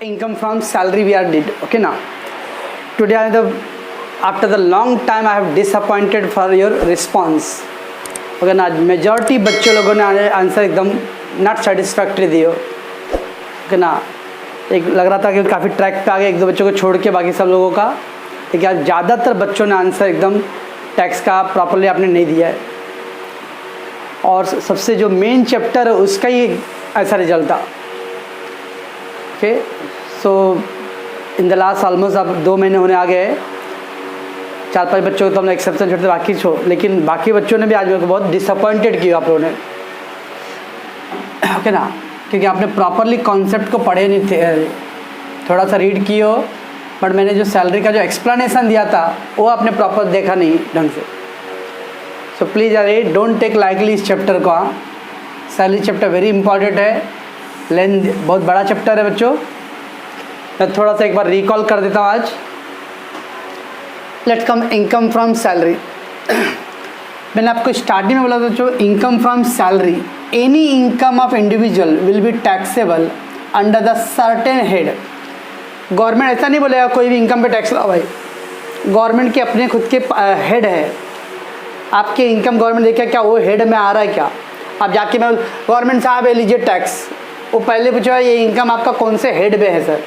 income from salary we are did. Okay, now today after the long time I have disappointed for your response. Okay, ना majority बच्चों लोगों ने answer एकदम not satisfactory दियो. Okay ना, एक लग रहा था कि काफ़ी ट्रैक पे आ गए, एक दो बच्चों को छोड़ के बाकी सब लोगों का. लेकिन आज ज़्यादातर बच्चों ने आंसर एकदम टैक्स का प्रॉपरली आपने नहीं दिया है, और सबसे जो मेन चैप्टर है उसका ही ऐसा रिजल्ट था. Okay, so in the last almost अब 2 महीने होने आ गए. 4-5 बच्चों को तो हमने एक्सेप्शन छोड़ते बाकी लेकिन बाकी बच्चों ने भी आज मेरे को बहुत डिसअपॉइंटेड किया आप लोगों ने. ओके ना, क्योंकि आपने प्रॉपरली कॉन्सेप्ट को पढ़े नहीं थे, थोड़ा सा रीड किए हो, बट मैंने जो सैलरी का जो एक्सप्लेनेशन दिया था वो आपने प्रॉपर देखा नहीं ढंग से. सो प्लीज़ अरे डोंट टेक लाइकली इस चैप्टर को. सैलरी चैप्टर वेरी इंपॉर्टेंट है, लेंथ बहुत बड़ा चैप्टर है बच्चों. मैं थोड़ा सा एक बार रिकॉल कर देता हूँ आज. Let's come income from salary. मैंने आपको स्टार्टिंग में बोला था बच्चों, income from salary, any income of individual will be taxable under the certain head. Government ऐसा नहीं बोलेगा कोई भी इनकम पे टैक्स लाओ भाई. गवर्नमेंट के अपने खुद के हेड है. आपके इनकम गवर्नमेंट देखिए क्या वो हेड में आ रहा है क्या. आप जाके मैं गवर्नमेंट साहब लीजिए टैक्स, वो पहले पूछा ये इनकम आपका कौन से हेड में है सर.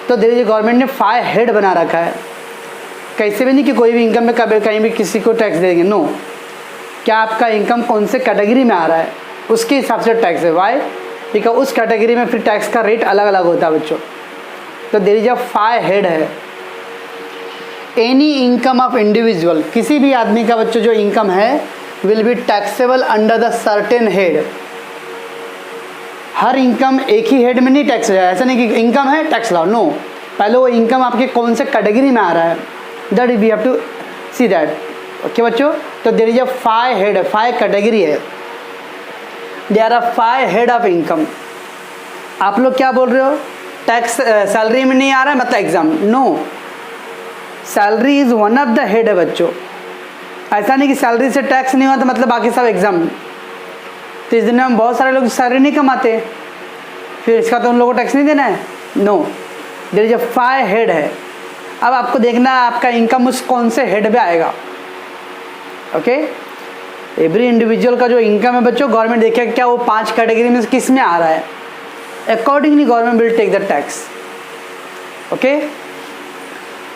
तो धीरे धीरे गवर्नमेंट ने 5 हेड बना रखा है. कैसे भी नहीं कि कोई भी इनकम में कभी कहीं भी किसी को टैक्स देंगे. नो, क्या आपका इनकम कौन से कैटेगरी में आ रहा है उसके हिसाब से टैक्स है. वाई? बिकॉज उस कैटेगरी में फिर टैक्स का रेट अलग अलग होता है बच्चों. तो देयर इज अ 5 हेड है. एनी इनकम ऑफ इंडिविजुअल, किसी भी आदमी का बच्चों जो इनकम है will be taxable under the certain head. Her income एक ही हेड में नहीं टैक्स हो जाए. ऐसा नहीं कि इनकम है टैक्स लाओ. नो, पहले वो इनकम आपके कौन से कैटेगरी में आ रहा है, that we have to see that. Okay बच्चों, तो देयर इज अ 5 हेड है, 5 कैटेगरी है. There are 5 head of income. आप लोग क्या बोल रहे हो, टैक्स सैलरी में नहीं आ रहा है मतलब exam. No, salary is one of the head है बच्चों. ऐसा नहीं कि सैलरी से टैक्स नहीं हुआ तो मतलब बाकी सब एग्जाम. तो इस दिन में बहुत सारे लोग सैलरी नहीं कमाते, फिर इसका तो उन लोगों को टैक्स नहीं देना है. No, there is a 5 head है. अब आपको देखना है आपका इनकम उस कौन से हेड में आएगा. ओके, एवरी इंडिविजुअल का जो इनकम है बच्चों, गवर्नमेंट देखेगा क्या वो 5 कैटेगरी में किस में आ रहा है. Accordingly government will take the tax. Okay,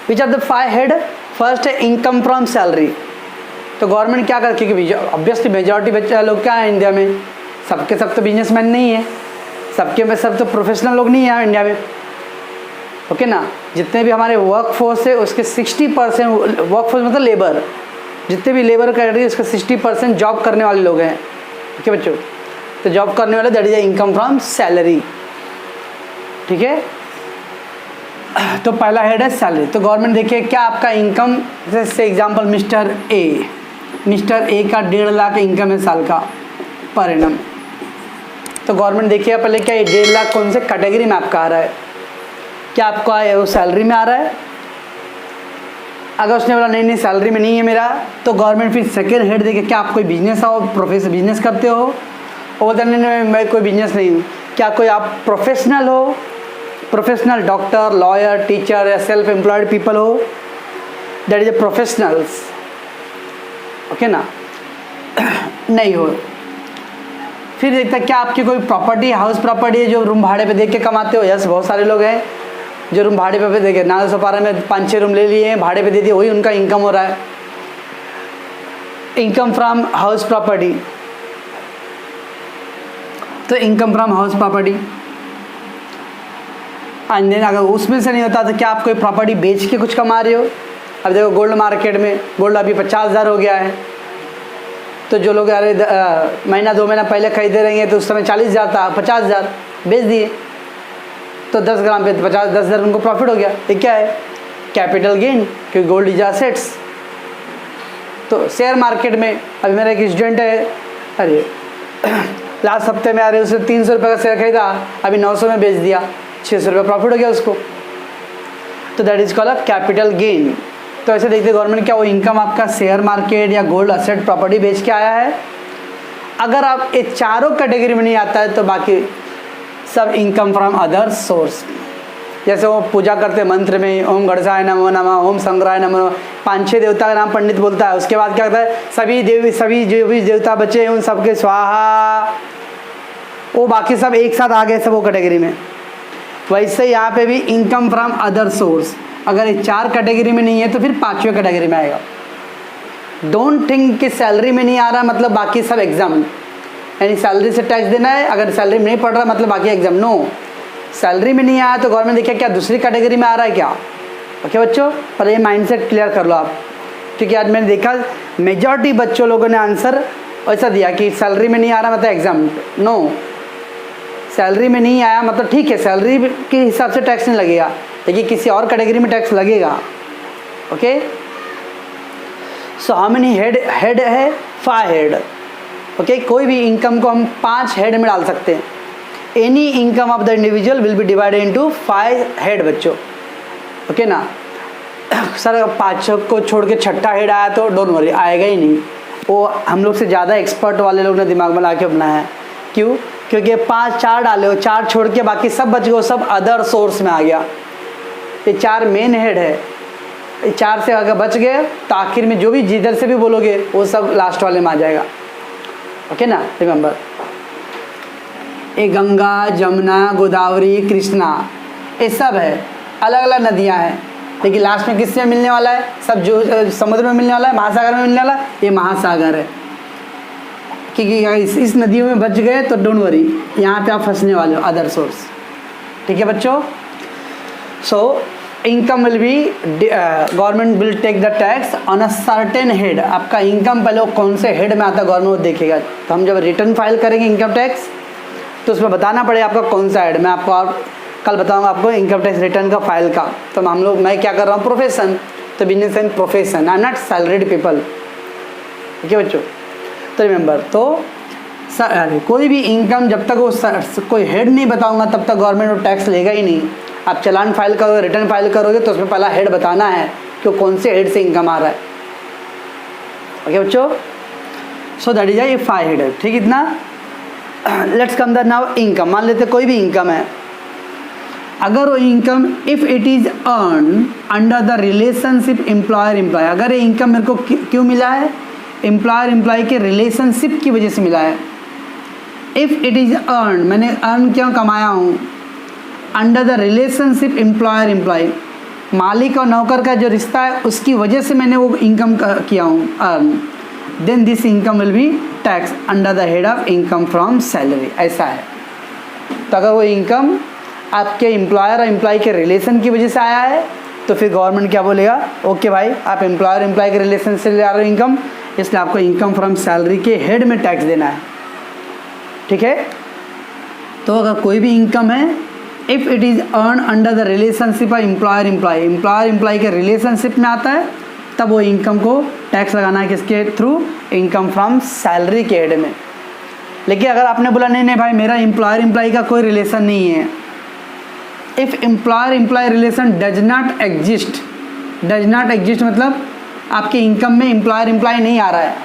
which are the 5 head. First है इनकम फ्रॉम सैलरी. तो गवर्नमेंट क्या कर, क्योंकि ऑब्वियसली मेजॉरिटी बच्चे लोग क्या है इंडिया में, सबके सब तो बिजनेसमैन नहीं है, सबके में सब तो प्रोफेशनल लोग नहीं है इंडिया में. ओके ना, जितने भी हमारे वर्क फोर्स है उसके 60% वर्क फोर्स मतलब लेबर, जितने भी लेबर कैटेगरी उसके 60% जॉब करने वाले लोग हैं. ओके बच्चों, तो जॉब करने वाले that is income from salary. ठीक है, तो पहला हेड है सैलरी. तो गवर्नमेंट देखिए क्या आपका इनकम, जैसे एग्जांपल मिस्टर ए का 1.5 लाख इनकम है साल का पर एनम. तो गवर्नमेंट देखिए पहले क्या ये 1.5 लाख कौन से कैटेगरी में आपका आ रहा है, क्या आपको वो सैलरी में आ रहा है. अगर उसने बोला नहीं सैलरी में नहीं है मेरा, तो गवर्नमेंट फिर सेकेंड हेड देखे क्या आप कोई बिजनेस हो, प्रोफेशनल बिजनेस करते हो. वो बोलते नहीं मैं कोई बिजनेस नहीं हूँ. क्या कोई आप प्रोफेशनल हो, प्रोफेशनल डॉक्टर, लॉयर, टीचर या सेल्फ एम्प्लॉयड पीपल हो, that is a professionals. Okay ना, नहीं हो. फिर देखता क्या आपकी कोई प्रॉपर्टी, हाउस प्रॉपर्टी है जो रूम भाड़े पे देख के कमाते हो. यस, बहुत सारे लोग हैं जो रूम भाड़े पे देखे, नागसोपारा में 5-6 रूम ले लिए हैं, भाड़े पे दे दिए, वही उनका इनकम हो रहा है. Income from house property. तो income from house property and then अगर उसमें से नहीं होता तो क्या आप कोई प्रॉपर्टी बेच के कुछ कमा रहे हो. अब देखो गोल्ड मार्केट में गोल्ड अभी 50,000 हो गया है. तो जो लोग अरे महीना 2 महीना पहले खरीदे रहेंगे तो उस समय 40,000 था, 50,000 बेच दिए, तो 10 ग्राम पे 10,000 उनको प्रॉफिट हो गया. ये क्या है, कैपिटल गेन, क्योंकि गोल्ड इज एसेट्स. तो शेयर मार्केट में अभी मेरा एक स्टूडेंट है, अरे लास्ट हफ्ते में आ रहे उसने 300 रुपये का शेयर खरीदा, अभी 900 में बेच दिया, 600 रुपये प्रॉफिट हो गया उसको. तो that is called a capital gain. तो ऐसे देखते गवर्नमेंट क्या वो इनकम आपका शेयर मार्केट या गोल्ड असेट प्रॉपर्टी बेच के आया है. अगर आप ये चारों कैटेगरी में नहीं आता है तो बाकी सब इनकम फ्रॉम अदर सोर्स। जैसे वो पूजा करते मंत्र में ओम गणेशाय नमो नमः, ओम संग्रहाय नमो नमः, 5-6 देवता का नाम पंडित बोलता है, उसके बाद क्या कहता है सभी जो भी देवता बचे हैं उन सबके स्वाहा, वो बाकी सब एक साथ आ गए सब वो कैटेगरी में। वैसे यहाँ पे भी इनकम फ्रॉम अदर सोर्स, अगर ये 4 कैटेगरी में नहीं है तो फिर 5वें कैटेगरी में आएगा। डोंट थिंक कि सैलरी में नहीं आ रहा मतलब बाकी सब एग्जाम, यानी सैलरी से टैक्स देना है, अगर सैलरी में नहीं पड़ रहा मतलब बाकी एग्जाम। नो, सैलरी में नहीं आया तो गवर्नमेंट देखिए क्या दूसरी कैटेगरी में आ रहा है क्या। ओके बच्चों, पर ये माइंडसेट क्लियर कर लो आप, क्योंकि आज मैंने देखा मेजॉरिटी बच्चों लोगों ने आंसर ऐसा दिया कि सैलरी में नहीं आ रहा मतलब एग्जाम। नो, सैलरी में नहीं आया मतलब ठीक है, सैलरी के हिसाब से टैक्स नहीं लगेगा, लेकिन किसी और कैटेगरी में टैक्स लगेगा। Okay, so how many head है 5 हेड। ओके, कोई भी इनकम को हम 5 हेड में डाल सकते हैं। Any income of the individual will be divided into 5 head बच्चों। ओके ना, सर 5 को छोड़ के 6ठा हेड आया तो डोंट वरी, आएगा ही नहीं, वो हम लोग से ज़्यादा एक्सपर्ट वाले लोग ने दिमाग में ला के बनाया है। क्यों? क्योंकि 5-4 डाले हो, 4 छोड़ के बाकी सब बच गए, सब अदर सोर्स में आ गया। ये 4 मेन हेड है, 4 से अगर बच गए तो आखिर में जो भी जिधर से भी बोलोगे वो सब लास्ट वाले में आ जाएगा। ओके ना, रिमेंबर, ये गंगा, जमुना, गोदावरी, कृष्णा, ये सब है, अलग अलग नदियां हैं, लेकिन लास्ट में किससे मिलने वाला है? सब जो समुद्र में मिलने वाला है, महासागर में मिलने वाला है, ये महासागर है। क्योंकि इस नदियों में बच गए तो डोंट वरी, यहाँ पे आप फंसने वाले हो, अदर सोर्स। ठीक है बच्चों, so income will be, government will take the tax on a certain head. आपका इनकम पहले कौन से हेड में आता है गवर्नमेंट वो देखेगा। तो हम जब रिटर्न फाइल करेंगे इनकम टैक्स तो उसमें बताना पड़ेगा आपका कौन सा हेड। मैं आपको और कल बताऊंगा आपको इनकम टैक्स रिटर्न का फाइल का। तो मैं क्या कर रहा हूँ, प्रोफेशन, तो business and profession, I am not salaried people. ठीक है बच्चों, तो रिमेंबर, तो कोई भी इनकम जब तक वो कोई हेड नहीं बताऊंगा तब तक गवर्नमेंट टैक्स लेगा ही नहीं। आप चालान फाइल करोगे, रिटर्न फाइल करोगे तो उसमें पहला हेड बताना है कि कौन से हेड से इनकम आ रहा है। ओके बच्चों, सो दैट इज ये 5 हेड है। ठीक, इतना। Let's come the now income. मान लेते कोई भी इनकम है, अगर वो income if it is earn under the relationship employer employ, अगर ये इनकम मेरे को क्यों मिला है? एम्प्लॉयर एम्प्लॉय के रिलेशनशिप की वजह से मिला है। इफ़ इट इज़ अर्न, मैंने अर्न क्यों कमाया हूँ? Under the relationship employer employ, मालिक और नौकर का जो रिश्ता है उसकी वजह से मैंने वो इनकम किया हूँ earn, then this income will be tax under the head of income from salary. ऐसा है। तो अगर वो इनकम आपके एम्प्लॉयर और एम्प्लॉय के रिलेशन की वजह से आया है तो फिर गवर्नमेंट क्या बोलेगा, ओके भाई आप एम्प्लॉयर एम्प्लॉय के रिलेशन से ले आ रहे हो इनकम, इसलिए आपको इनकम फ्रॉम सैलरी के हेड में टैक्स देना है। ठीक है, तो अगर कोई भी इनकम है if it is earn under the relationship of employer employ, employer employ के रिलेशनशिप में आता है तब वो इनकम को टैक्स लगाना है किसके थ्रू? इनकम फ्रॉम सैलरी के हेड में। लेकिन अगर आपने बोला नहीं भाई मेरा एम्प्लॉयर एम्प्लॉय का कोई रिलेशन नहीं है, if employer employ relation does not exist, does not exist मतलब आपके इनकम में एम्प्लॉयर एम्प्लॉय नहीं आ रहा है,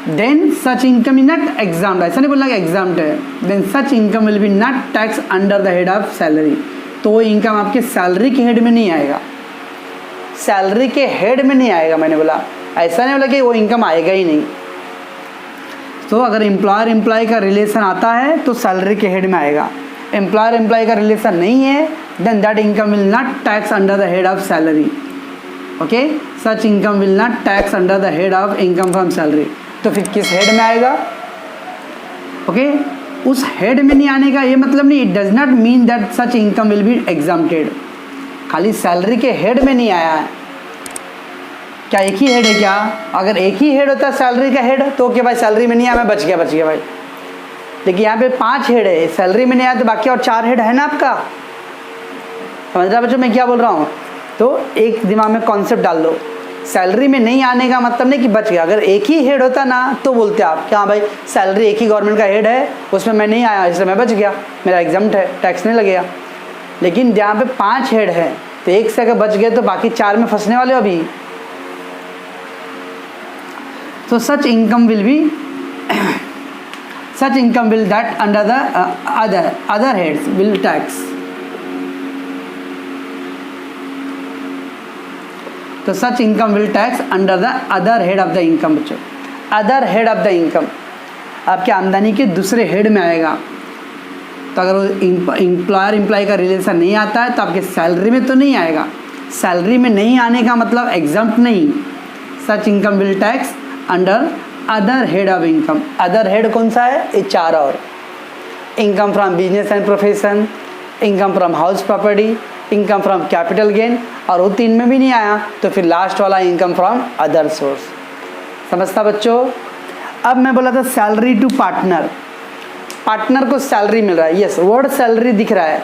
then such income is not exempted. ऐसा नहीं बोलना कि एग्जाम्ड है, then such income will be not tax under the head of salary. तो वो इनकम आपके सैलरी के हेड में नहीं आएगा, सैलरी के हेड में नहीं आएगा। मैंने बोला ऐसा नहीं बोला कि वो इनकम आएगा ही नहीं। तो अगर एम्प्लॉयर एम्प्लॉय का रिलेशन आता है तो सैलरी के हेड में आएगा, एम्प्लॉयर एम्प्लॉय का रिलेशन नहीं है then that income will not tax under the head of salary. Okay, such income will not tax under the head of income from salary. तो फिर किस हेड में आएगा? ओके, उस हेड में नहीं आने का ये मतलब नहीं, it does not mean that such income will B exempted. खाली सैलरी के हेड में नहीं आया है। क्या एक ही हेड है क्या? अगर एक ही हेड होता सैलरी का हेड तो ओके भाई सैलरी में नहीं आया मैं बच गया भाई। लेकिन यहाँ पे 5 हेड है, सैलरी में नहीं आया तो बाकी और 4 हेड है ना आपका। समझ रहा बच्चों मैं क्या बोल रहा हूँ? तो एक दिमाग में कॉन्सेप्ट डाल दो, सैलरी में नहीं आने का मतलब नहीं कि बच गया। अगर एक ही हेड होता ना तो बोलते आप कि हाँ भाई सैलरी एक ही गवर्नमेंट का हेड है उसमें मैं नहीं आया इसलिए मैं बच गया, मेरा एग्जाम्प्ट है, टैक्स नहीं लगेगा। लेकिन यहाँ पे 5 हेड है तो एक से अगर बच गए तो बाकी 4 में फंसने वाले हो अभी। तो सच income will B such income will that under the other heads will tax. तो such income will tax under the other head of the income. बच्चों other head of the income आपके आमदनी के दूसरे हेड में आएगा. तो अगर वो एम्प्लॉयर एम्प्लॉय का रिलेशन नहीं आता है तो आपके सैलरी में तो नहीं आएगा. सैलरी में नहीं आने का मतलब एग्जम्प्ट नहीं. सच income will tax under other head of income. Other head कौन सा है? ये चार और. Income from business and profession, income from house property, income from capital gain, और वो तीन में भी नहीं आया तो फिर लास्ट वाला इनकम फ्रॉम अदर सोर्स. समझता बच्चों? अब मैं बोला था सैलरी टू पार्टनर. पार्टनर को सैलरी मिल रहा है. यस, वर्ड सैलरी दिख रहा है.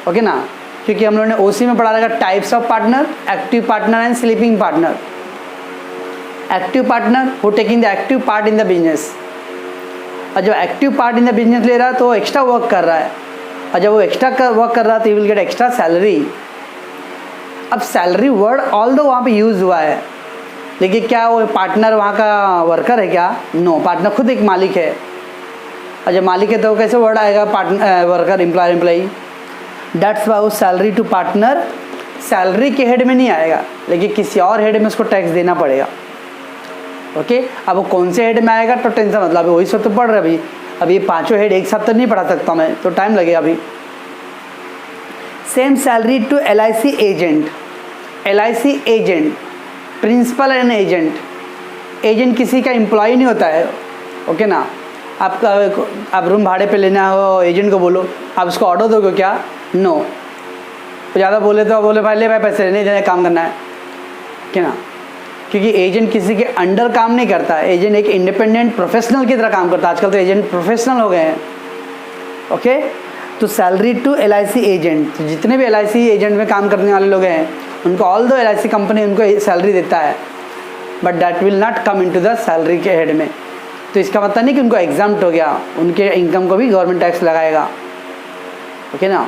ओके ना, क्योंकि हम लोगों ने ओसी में पढ़ा रहेगा types of partner, active partner and sleeping partner. Active partner who taking the active part in the business. और जब active part in the business ले रहा है तो वो एक्स्ट्रा वर्क कर रहा है, और जब वो एक्स्ट्रा वर्क कर रहा है तो you will get extra salary. अब सैलरी वर्ड ऑल दो वहाँ पे यूज़ हुआ है, लेकिन क्या वो पार्टनर वहाँ का वर्कर है क्या? नो, पार्टनर खुद एक मालिक है. और जब मालिक है तो कैसे वर्ड आएगा partner, worker, employer, employee. That's why वो सैलरी टू पार्टनर सैलरी के हेड में नहीं आएगा, लेकिन किसी और हेड में उसको टैक्स देना पड़ेगा. ओके, अब वो कौन से हेड में आएगा तो टेंशन मतलब वही सब तो पढ़ रहे अभी. अभी पांचों हेड एक साथ तो नहीं पढ़ा सकता मैं, तो टाइम लगेगा अभी. Same salary to LIC agent. LIC agent, principal and agent. Agent किसी का एम्प्लॉय नहीं होता है. ओके ना, आपका आप रूम भाड़े पे लेना हो, एजेंट को बोलो, आप उसको ऑर्डर दोगे क्या? नो. ज़्यादा बोले तो बोले भाई ले भाई पैसे नहीं देने, काम करना है. क्या ना, क्योंकि एजेंट किसी के अंडर काम नहीं करता है. एजेंट एक इंडिपेंडेंट प्रोफेशनल की तरह काम करता है. आजकल तो एजेंट प्रोफेशनल हो गए हैं. ओके, तो सैलरी टू LIC एजेंट, तो जितने भी LIC एजेंट में काम करने वाले लोग हैं उनको ऑल दो LIC कंपनी उनको सैलरी देता है, but that will not come into the salary के हेड में. तो इसका मतलब नहीं कि उनको एग्जाम्प्ट हो गया, उनके इनकम को भी गवर्नमेंट टैक्स लगाएगा. ओके ना.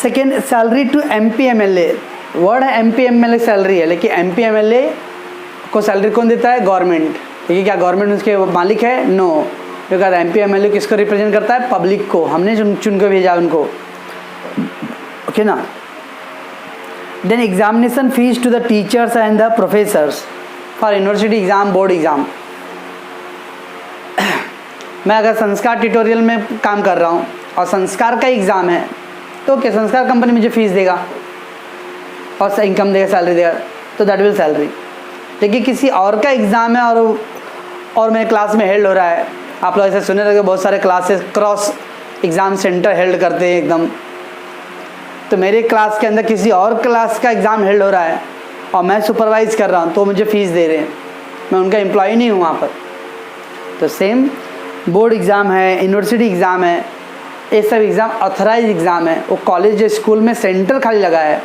Second, salary to MP MLA. Word है MP MLA सैलरी है, लेकिन MP MLA को सैलरी कौन देता है? गवर्नमेंट. देखिए क्या गवर्नमेंट उसके मालिक है? नो. क्योंकि MP MLA किसको रिप्रेजेंट करता है? पब्लिक को. हमने चुन के भेजा उनको. ओके ना. Then examination fees to the teachers and the professors for university exam, board exam. मैं अगर संस्कार ट्यूटोरियल में काम कर रहा हूँ और संस्कार का एग्ज़ाम है तो क्या संस्कार कंपनी मुझे फीस देगा और इनकम देगा, सैलरी देगा, तो दैट विल सैलरी. लेकिन किसी और का एग्ज़ाम है और मेरे क्लास में हेल्ड हो रहा है. आप लोग ऐसे सुने रहे बहुत सारे classes cross exam centre held करते हैं एकदम. तो मेरे क्लास के अंदर किसी और क्लास का एग्ज़ाम हेल्ड हो रहा है और मैं सुपरवाइज़ कर रहा हूँ, तो मुझे फ़ीस दे रहे हैं. मैं उनका एम्प्लॉय नहीं हूँ वहाँ पर. तो सेम बोर्ड एग्ज़ाम है, यूनिवर्सिटी एग्ज़ाम है, ये सब एग्ज़ाम ऑथराइज एग्ज़ाम है. वो कॉलेज स्कूल में सेंटर खाली लगा है.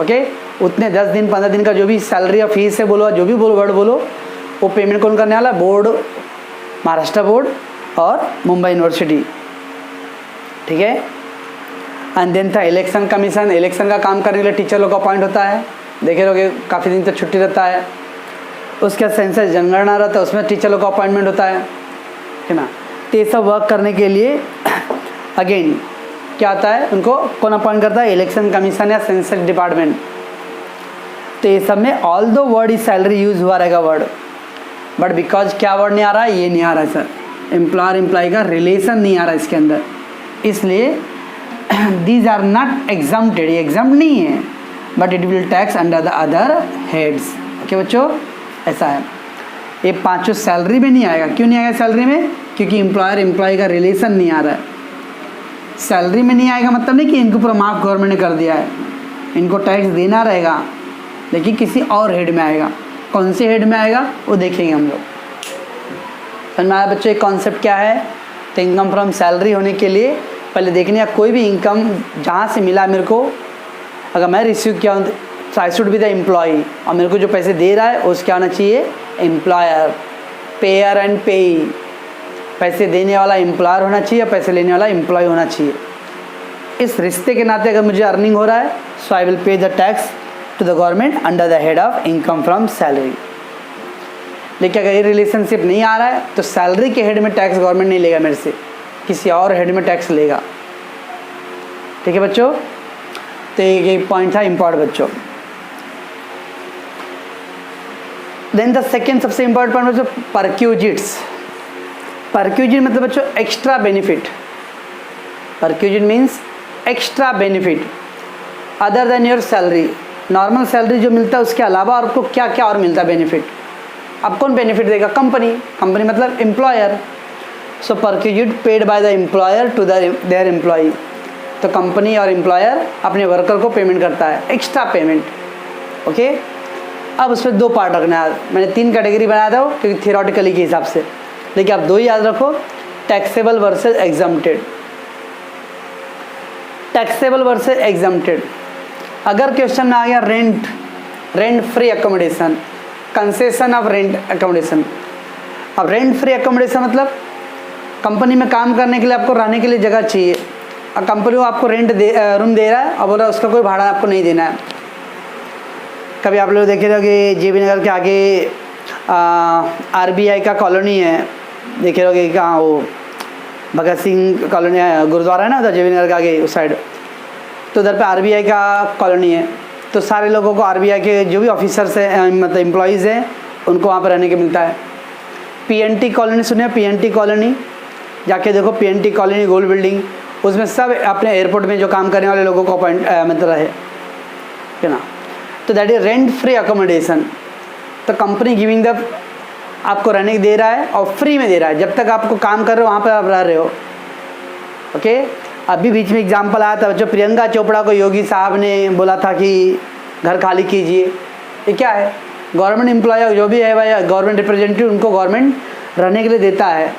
ओके, उतने 10 दिन 15 दिन का जो भी सैलरी और फीस है बोलो, जो भी बोलो वर्ड बोलो, वो पेमेंट कौन करने वाला? बोर्ड, महाराष्ट्र बोर्ड और मुंबई यूनिवर्सिटी. ठीक है. एंड देन था इलेक्शन कमीशन. इलेक्शन का काम करने के लिए टीचर लोग का अपॉइंट होता है. देखे लोगे काफ़ी दिन तक छुट्टी रहता है. उसके सेंसस जनगणना रहता है, उसमें टीचर लोग का अपॉइंटमेंट होता है ना. तो ये सब वर्क करने के लिए अगेन क्या आता है, उनको कौन अपॉइंट करता है? इलेक्शन कमीशन या सेंसस डिपार्टमेंट. तो ये सब में ऑल दो वर्ड इज सैलरी यूज हुआ रहेगा वर्ड, बट बिकॉज क्या वर्ड नहीं आ रहा है? ये नहीं आ रहा है सर. एम्प्लॉयर एम्प्लॉय का रिलेशन नहीं आ रहा है इसके अंदर, इसलिए दीज आर नॉट एग्जाम्प्टेड. ये एग्जाम्प्ट नहीं है, but it will tax under the other heads. Okay बच्चों, ऐसा है. ये पांचों सैलरी में नहीं आएगा. क्यों नहीं आएगा सैलरी में? क्योंकि एम्प्लॉयर एम्प्लॉय का रिलेशन नहीं आ रहा है. सैलरी में नहीं आएगा मतलब नहीं कि इनको पूरा माफ गवर्नमेंट ने कर दिया है. इनको टैक्स देना रहेगा, लेकिन किसी और हेड में आएगा. कौन से हेड में आएगा वो देखेंगे हम लोग. समझ में आया बच्चों एक कॉन्सेप्ट क्या है? तो इनकम फ्रॉम सैलरी होने के लिए पहले देखने का कोई भी इनकम जहाँ से मिला मेरे को, अगर मैं रिसीव किया हूँ तो I should be the employee, और मेरे को जो पैसे दे रहा है उसका होना चाहिए एम्प्लॉयर. पेयर एंड पेई, पैसे देने वाला एम्प्लॉयर होना चाहिए, पैसे लेने वाला एम्प्लॉय होना चाहिए. इस रिश्ते के नाते अगर मुझे अर्निंग हो रहा है, so I will pay the tax to the government under the head of income from salary. लेकिन अगर ये रिलेशनशिप नहीं आ रहा है तो सैलरी के हेड में टैक्स गवर्नमेंट नहीं लेगा मेरे से, किसी और हेड में टैक्स लेगा। ठीक है बच्चों, तो ये पॉइंट था इम्पॉर्टेंट बच्चों। देन द सेकेंड सबसे इम्पोर्टेंट पॉइंट बच्चों, परक्यूजिट्स। परक्यूजिट मतलब बच्चों extra benefit. Perquisite means extra benefit other than your salary. Normal salary जो मिलता है उसके अलावा आपको क्या क्या और मिलता है बेनिफिट। अब कौन बेनिफिट देगा? कंपनी। कंपनी मतलब employer. So perquisite paid by the employer to their employee. तो कंपनी और एम्प्लॉयर अपने वर्कर को पेमेंट करता है, एक्स्ट्रा पेमेंट। ओके, अब उसमें 2 पार्ट रखना है। मैंने 3 कैटेगरी बनाया था क्योंकि थियोरटिकली के हिसाब से, लेकिन आप 2 याद रखो, taxable versus exempted. Taxable versus exempted. अगर क्वेश्चन में आ गया rent free accommodation, concession of rent accommodation. अब रेंट फ्री अकोमोडेशन मतलब कंपनी में काम करने के लिए आपको रहने के लिए जगह चाहिए, और कंपनी वो आपको रूम दे रहा है और बोल रहा है उसका कोई भाड़ा आपको नहीं देना है। कभी आप लोग देखे रहोगे JB नगर के आगे RBI का कॉलोनी है, देखे रहोगे कहाँ, वो भगत सिंह कॉलोनी गुरुद्वारा है ना उधर JB नगर के आगे उस साइड, तो उधर पे RBI का कॉलोनी है। तो सारे लोगों को RBI के जो भी ऑफिसर्स हैं मतलब एम्प्लॉयज़ हैं उनको वहाँ पर रहने के मिलता है। PNT कॉलोनी सुने? PNT कॉलोनी जाके देखो, PNT कॉलोनी गोल्ड बिल्डिंग, उसमें सब अपने एयरपोर्ट में जो काम करने वाले लोगों को अपॉइंट मतलब है ना। तो that is rent free accommodation. तो कंपनी गिविंग द आपको रहने दे रहा है और फ्री में दे रहा है, जब तक आपको काम कर रहे हो वहाँ पर आप रह रहे हो। ओके, अभी बीच में एग्जाम्पल आया था जो प्रियंका चोपड़ा को योगी साहब ने बोला था कि घर खाली कीजिए। ये क्या है? गवर्नमेंट एम्प्लॉय जो भी है भाई, गवर्नमेंट रिप्रेजेंटेटिव, उनको गवर्नमेंट रहने के लिए देता है।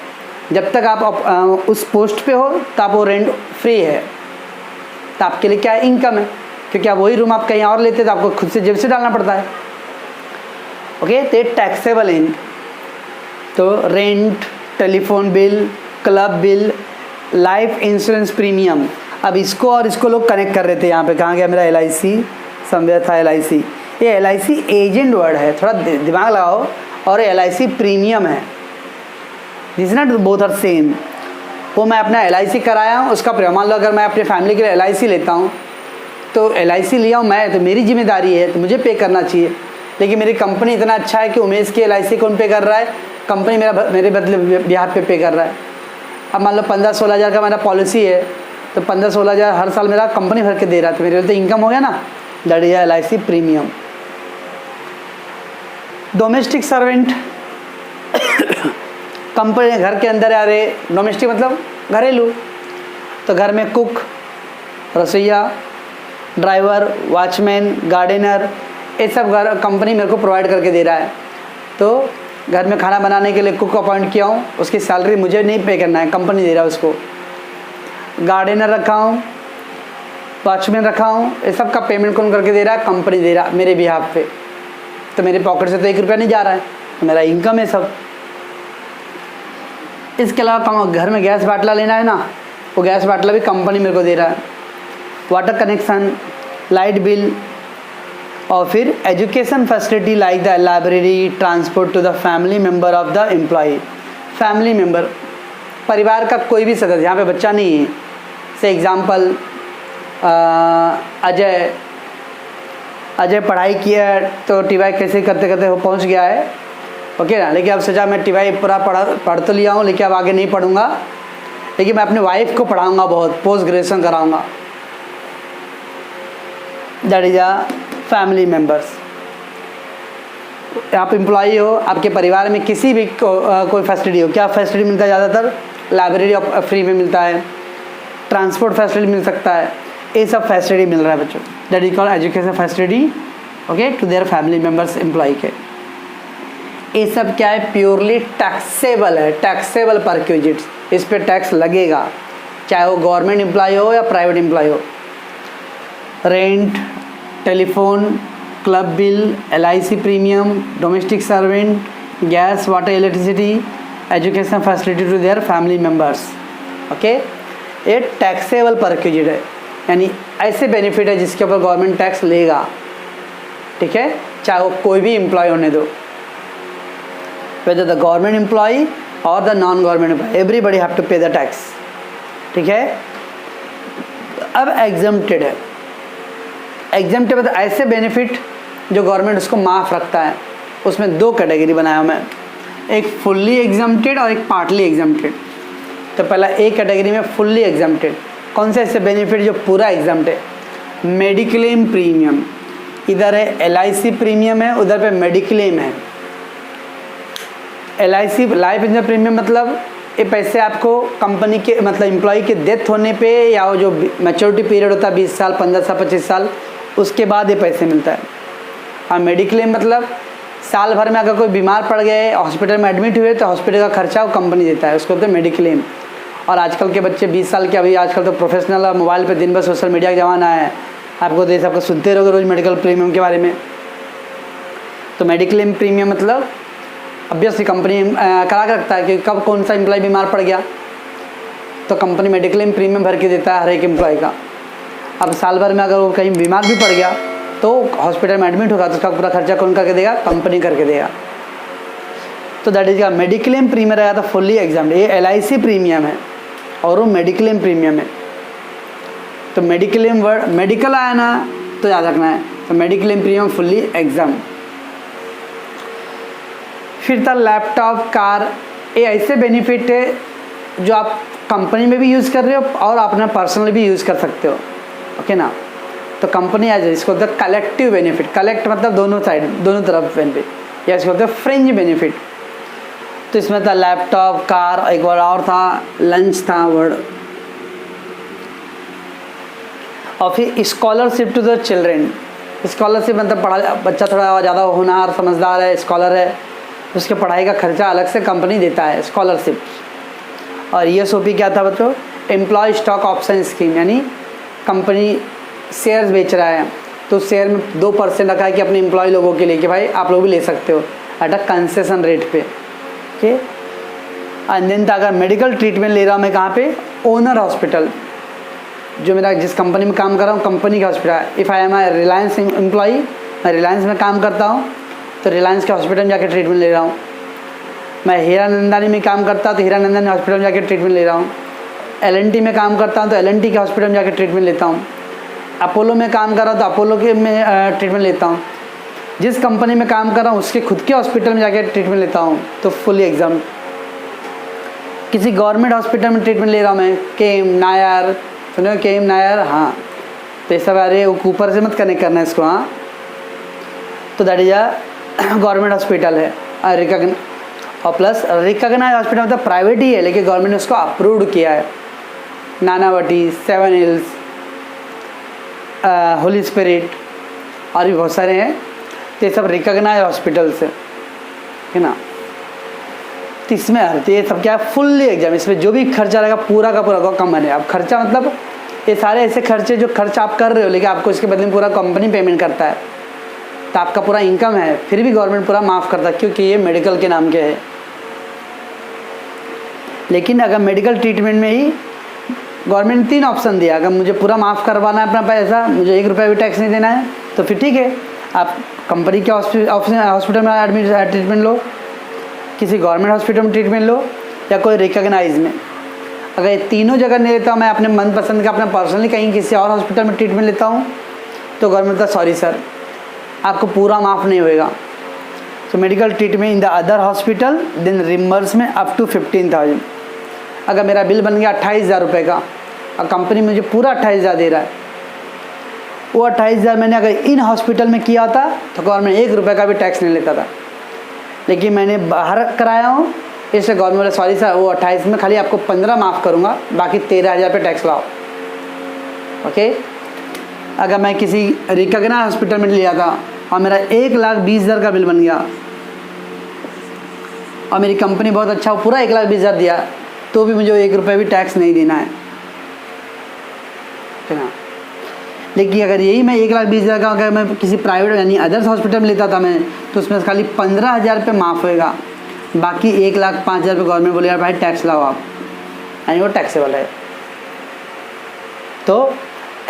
जब तक आप उस पोस्ट पे हो तब वो रेंट फ्री है, तो आपके लिए क्या है? इनकम है, क्योंकि आप वही रूम आप कहीं और लेते तो आपको खुद से जेब से डालना पड़ता है। ओके, तो टैक्सेबल इन, तो rent, telephone bill, club bill, life insurance premium. अब इसको और इसको लोग कनेक्ट कर रहे थे। यहाँ पे कहाँ गया मेरा LIC? समझा था LIC। ये LIC एजेंट वर्ड है, थोड़ा दिमाग लगाओ, और LIC प्रीमियम है। This not both are same. वो मैं अपना LIC कराया हूँ, उसका प्रयोग मान लो अगर मैं अपने फैमिली के लिए LIC लेता हूँ तो LIC लिया हूँ मैं, तो मेरी जिम्मेदारी है, तो मुझे पे करना चाहिए। लेकिन मेरी कंपनी इतना अच्छा है कि उमेश की LIC कौन पे कर रहा है? कंपनी मेरे बदले बिहार पे कर रहा है। अब मान लो 15-16 हज़ार का मेरा पॉलिसी है, तो 15-16 हज़ार हर साल मेरा कंपनी भर के दे रहा है, तो मेरे लिए तो इनकम हो गया ना। That is LIC premium. Domestic servant company घर के अंदर आ रहे, डोमेस्टिक मतलब घरेलू, तो घर में कुक, रसोईया, ड्राइवर, वॉचमैन, गार्डनर, ये सब घर कंपनी मेरे को प्रोवाइड करके दे रहा है। तो घर में खाना बनाने के लिए कुक अपॉइंट किया हूँ, उसकी सैलरी मुझे नहीं पे करना है, कंपनी दे रहा है उसको। गार्डनर रखा हूँ, वॉचमैन रखा हूँ, ये सब का पेमेंट कौन करके दे रहा है? कंपनी दे रहा है मेरे बिहाफ पे। तो मेरे पॉकेट से तो 1 रुपया नहीं जा रहा है, तो मेरा इनकम है सब। इसके अलावा घर में गैस बाटला लेना है ना, वो गैस बाटला भी कंपनी मेरे को दे रहा है। वाटर कनेक्शन, लाइट बिल, और फिर education facility like the library, transport to the family member of the employ. Family member, परिवार का कोई भी सदस्य, यहाँ पे बच्चा नहीं है। से एग्जांपल अजय पढ़ाई किया तो TY कैसे करते करते वो पहुँच गया है, ओके ना। लेकिन अब सोचा मैं TY पूरा पढ़ तो लिया हूँ, लेकिन अब आगे नहीं पढ़ूंगा, लेकिन मैं अपने वाइफ को पढ़ाऊँगा, बहुत पोस्ट ग्रेजुएशन कराऊँगा। That is a family members. आप एम्प्लॉई हो, आपके परिवार में किसी भी कोई फैसिलिटी हो, क्या फैसिलिटी मिलता है? ज़्यादातर लाइब्रेरी फ्री में मिलता है, ट्रांसपोर्ट फैसिलिटी मिल सकता है, ये सब फैसिलिटी मिल रहा है बच्चों। That is called education facility, okay, to their family members employ के। ये सब क्या है? प्योरली टैक्सेबल है, टैक्सेबल परक्यूजिट्स। इस पर टैक्स लगेगा, चाहे वो गवर्नमेंट एम्प्लॉय हो या प्राइवेट एम्प्लॉय हो। Rent, telephone, club bill, LIC premium, domestic servant, gas, water, electricity, education facility to their family members. Okay, ये टैक्सेबल परक्यूजिट है, यानी ऐसे बेनिफिट है जिसके ऊपर गवर्नमेंट टैक्स लेगा। ठीक है, चाहे वो कोई भी एम्प्लॉय होने दो। whether the government employee or the non government employee, everybody have to pay the tax. ठीक है। अब एग्जम्प्टेड है, एग्जम्प्टेड मतलब ऐसे बेनिफिट जो गवर्नमेंट उसको माफ़ रखता है। उसमें दो कैटेगरी बनाया मैं, एक फुल्ली एग्जम्प्टेड और एक पार्टली एग्जम्प्टेड। तो पहला एक कैटेगरी में फुल्ली एग्जम्प्टेड, कौन से ऐसे बेनिफिट जो पूरा एग्जम्प्ट है? मेडिक्लेम प्रीमियम, इधर है LIC प्रीमियम है, उधर पे मेडिक्लेम है। LIC लाइफ इंश्योरेंस प्रीमियम मतलब ये पैसे आपको कंपनी के मतलब एम्प्लॉय के डेथ होने पे या वो जो मैच्योरिटी पीरियड होता है 20 साल 15 साल 25 साल उसके बाद ये पैसे मिलता है। हाँ, मेडिक्लेम मतलब साल भर में अगर कोई बीमार पड़ गए, हॉस्पिटल में एडमिट हुए तो हॉस्पिटल का खर्चा वो कंपनी देता है, उसको बोलते हैं मेडिक्लेम। और आजकल के बच्चे 20 साल के, अभी आजकल तो प्रोफेशनल और मोबाइल पे दिन भर सोशल मीडिया का ज़माना है, आपको तो ये सबको सुनते रहोगे रोज़ मेडिकल प्रीमियम के बारे में। तो मेडिक्लेम प्रीमियम मतलब ऑब्वियसली कंपनी करा के रखता है कि कब कौन सा एम्प्लॉय बीमार पड़ गया तो कंपनी मेडिक्लेम प्रीमियम भर के देता है हर एक एम्प्लॉय का। अब साल भर में अगर वो कहीं बीमार भी पड़ गया तो हॉस्पिटल में एडमिट होगा तो उसका पूरा खर्चा कौन करके देगा? कंपनी करके देगा। तो दैट इज का मेडिक्लेम प्रीमियम रहेगा तो फुल्ली एग्जाम। ये LIC प्रीमियम है और वो मेडिक्लेम प्रीमियम है। तो मेडिक्लेम वर्ड मेडिकल आया ना तो याद रखना है, तो मेडिक्लेम प्रीमियम फुल्ली एग्जाम। फिर था लैपटॉप, कार, ये ऐसे बेनिफिट है जो आप कंपनी में भी यूज़ कर रहे हो और अपना पर्सनली भी यूज़ कर सकते हो। ओके ना। तो कंपनी आज इसको होता है कलेक्टिव बेनिफिट, कलेक्ट मतलब दोनों साइड दोनों तरफ बेनिफिट, या इसको होता है फ्रिंज बेनिफिट। तो इसमें था लैपटॉप, कार, एक वर्ड और था लंच था वर्ड। और फिर scholarship to the children. Scholarship मतलब पढ़ा बच्चा थोड़ा ज़्यादा होनहार समझदार है, स्कॉलर है, उसके पढ़ाई का खर्चा अलग से कंपनी देता है, स्कॉलरशिप। और ESOP क्या था बच्चों? एम्प्लॉय स्टॉक ऑप्शन स्कीम, यानी कंपनी शेयर्स बेच रहा है तो शेयर में 2% रखा है कि अपने एम्प्लॉय लोगों के लिए कि भाई आप लोग भी ले सकते हो एट अ कंसेशन रेट पे। ओके। एंड देन अगर मेडिकल ट्रीटमेंट ले रहा हूँ मैं कहाँ पे? ओनर हॉस्पिटल, जो मेरा जिस कंपनी में काम कर रहा हूँ कंपनी का hospital. If I am I Reliance employee, मैं रिलायंस में काम करता हूँ तो रिलायंस के हॉस्पिटल में जाकर ट्रीटमेंट ले रहा हूँ। मैं हीरानंदानी में काम करता तो हीरानंदानी हॉस्पिटल में जाकर ट्रीटमेंट ले रहा हूँ। LNT में काम करता हूँ तो LNT के हॉस्पिटल में जाकर ट्रीटमेंट लेता हूँ। अपोलो में काम कर रहा हूँ तो अपोलो के में ट्रीटमेंट लेता हूँ। जिस कंपनी में काम कर रहा हूँ उसके खुद के हॉस्पिटल में जाकर ट्रीटमेंट लेता हूँ तो फुली एग्जाम। किसी गवर्नमेंट हॉस्पिटल में ट्रीटमेंट ले रहा हूँ मैं, KM नायर, सुनो KM नायर, हाँ तो ये सब अरे ऊपर से मत कनेक्ट करना है इसको, हाँ। तो that is a government hospital है रिकॉग्न, और प्लस रिकॉग्नाइज हॉस्पिटल मतलब प्राइवेट ही है लेकिन गवर्नमेंट ने उसको अप्रूव्ड किया है। नानावटी, 7 हिल्स, होली स्पिरिट और भी बहुत सारे हैं, तो ये सब रिकॉग्नाइज हॉस्पिटल्स है ना। तो इसमें ये सब क्या है? Fully exempt. इसमें जो भी खर्चा रहेगा पूरा का पूरा कम है। अब खर्चा मतलब ये सारे ऐसे खर्चे जो खर्चा आप कर रहे हो लेकिन आपको इसके बदले में पूरा कंपनी पेमेंट करता है, तो आपका पूरा इनकम है फिर भी गवर्नमेंट पूरा माफ़ करता है क्योंकि ये मेडिकल के नाम के है। लेकिन अगर मेडिकल ट्रीटमेंट में ही गवर्नमेंट ने 3 ऑप्शन दिया, अगर मुझे पूरा माफ़ करवाना है अपना पैसा, मुझे 1 रुपया भी टैक्स नहीं देना है तो फिर ठीक है, आप कंपनी के हॉस्पिटल में एडमिट ट्रीटमेंट लो, किसी गवर्नमेंट हॉस्पिटल में ट्रीटमेंट लो या कोई रिकॉग्नाइज में। अगर ये तीनों जगह नहीं लेता हूँ, मैं अपने मनपसंद का अपना पर्सनली कहीं किसी और हॉस्पिटल में ट्रीटमेंट लेता हूँ तो गवर्नमेंट का सॉरी सर आपको पूरा माफ़ नहीं होएगा। तो medical treatment in the other hospital then reimbursement up to 15,000। अगर मेरा बिल बन गया 28,000 रुपये का और कंपनी मुझे पूरा 28,000 दे रहा है, वो 28,000 मैंने अगर इन हॉस्पिटल में किया होता तो गवर्नमेंट 1 रुपये का भी टैक्स नहीं लेता था, लेकिन मैंने बाहर कराया हूँ इसलिए गवर्नमेंट बोले सॉरी सर वो 28 में खाली आपको 15 माफ़ करूँगा, बाकी 13,000 पे टैक्स लाओ। ओके। अगर मैं किसी रिकॉग्नाइज हॉस्पिटल में लिया था और मेरा 1,20,000 का बिल बन गया और मेरी कंपनी बहुत अच्छा वो पूरा 1,20,000 दिया तो भी मुझे 1 रुपये भी टैक्स नहीं देना है, ठीक है। लेकिन अगर यही मैं 1,20,000 का अगर मैं किसी प्राइवेट यानी अदर्स हॉस्पिटल में लेता था मैं तो उसमें खाली 15,000 रुपये माफ़ होएगा, बाकी 1,05,000 रुपये गवर्नमेंट बोलेगा भाई टैक्स लाओ आप, यानी वो टैक्सेबल है। तो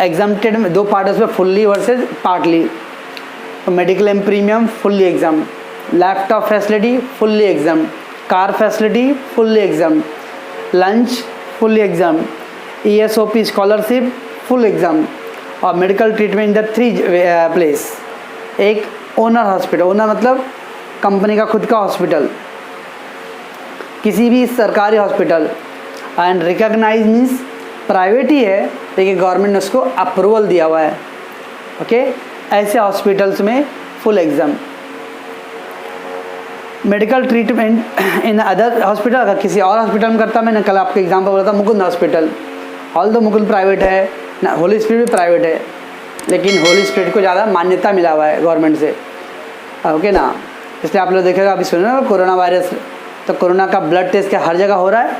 एग्जाम्प्टेड में 2 पार्ट है उसमें, फुल्ली वर्सेज पार्टली। तो mediclaim premium fully exempt, laptop facility fully exempt, car facility fully exempt, lunch fully exempt, ESOP scholarship full exempt, और medical treatment in the 3 place. एक ओनर हॉस्पिटल, ओनर मतलब company का खुद का hospital, किसी भी सरकारी hospital, and recognise means private ही है लेकिन गवर्नमेंट ने उसको अप्रूवल दिया हुआ है। ओके, ऐसे हॉस्पिटल्स में full exam. Medical treatment in other hospital, अगर किसी और हॉस्पिटल में करता, मैंने कल आपको एग्जाम्पल बोला था मुकुंद हॉस्पिटल, ऑल दो मुकुंद प्राइवेट है ना, होली स्पिरिट भी प्राइवेट है, लेकिन होली स्पिरिट को ज़्यादा मान्यता मिला हुआ है गवर्नमेंट से। ओके ना, इसलिए आप लोग देखेगा अभी सुने ना कोरोना वायरस, तो कोरोना का ब्लड टेस्ट क्या हर जगह हो रहा है?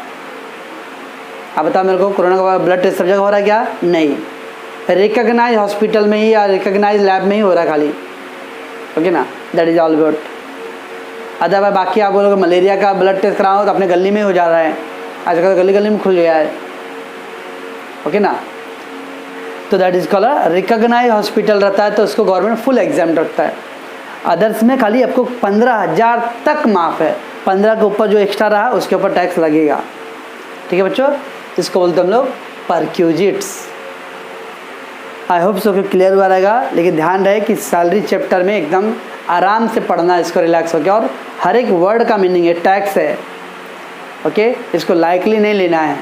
आप बताओ मेरे को, कोरोना का ब्लड टेस्ट सब जगह हो रहा है क्या? नहीं, रिकॉग्नाइज हॉस्पिटल में ही या रिकॉग्नाइज लैब में ही हो रहा है खाली। ओके ना, that is all good. Otherwise बाकी आप बोलोगे मलेरिया का ब्लड टेस्ट कराओ तो अपने गली में हो जा रहा है, आजकल गली गली में खुल गया है। ओके ना, तो that is called recognise hospital रहता है तो उसको गवर्नमेंट फुल एग्जाम रखता है। अदर्स में खाली आपको 15,000 तक माफ़ है, 15 के ऊपर जो एक्स्ट्रा रहा उसके ऊपर टैक्स लगेगा। ठीक है बच्चों, इसको बोलते हम लोग परक्यूजिट्स। आई होप सो कि क्लियर हुआ रहेगा, लेकिन ध्यान रहे कि सैलरी चैप्टर में एकदम आराम से पढ़ना है इसको, रिलैक्स होकर, और हर एक वर्ड का मीनिंग है, टैक्स है। ओके, इसको लाइकली नहीं लेना है।